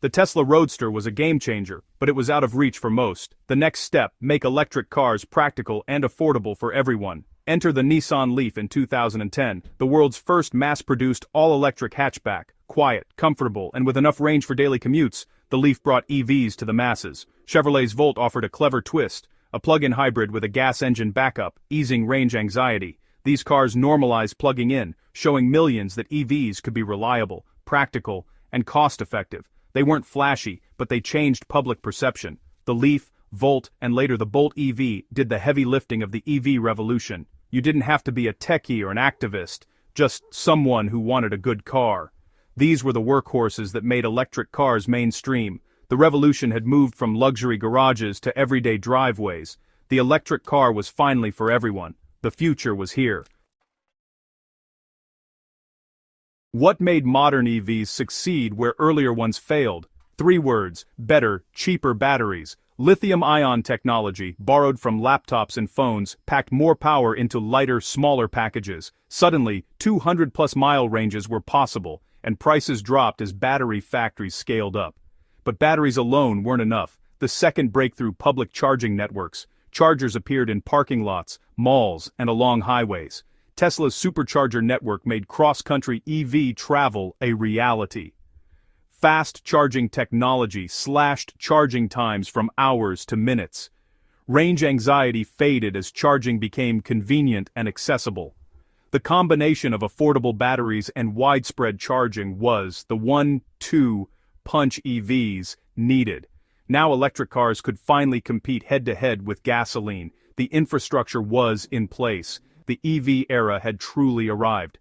The Tesla Roadster was a game-changer, but it was out of reach for most. The next step, make electric cars practical and affordable for everyone. Enter the Nissan Leaf in 2010, the world's first mass-produced all-electric hatchback. Quiet, comfortable, and with enough range for daily commutes, the Leaf brought EVs to the masses. Chevrolet's Volt offered a clever twist, a plug-in hybrid with a gas engine backup, easing range anxiety. These cars normalized plugging in, showing millions that EVs could be reliable, practical, and cost-effective. They weren't flashy, but they changed public perception. The Leaf, Volt, and later the Bolt EV did the heavy lifting of the EV revolution. You didn't have to be a techie or an activist, just someone who wanted a good car. These were the workhorses that made electric cars mainstream. The revolution had moved from luxury garages to everyday driveways. The electric car was finally for everyone. The future was here. What made modern EVs succeed where earlier ones failed? 3 words: better, cheaper batteries. Lithium-ion technology, borrowed from laptops and phones, packed more power into lighter, smaller packages. Suddenly, 200-plus mile ranges were possible, and prices dropped as battery factories scaled up. But batteries alone weren't enough. The second breakthrough: public charging networks. Chargers appeared in parking lots, malls, and along highways. Tesla's supercharger network made cross-country EV travel a reality. Fast charging technology slashed charging times from hours to minutes. Range anxiety faded as charging became convenient and accessible. The combination of affordable batteries and widespread charging was the 1-2 punch EVs needed. Now electric cars could finally compete head-to-head with gasoline. The infrastructure was in place. The EV era had truly arrived.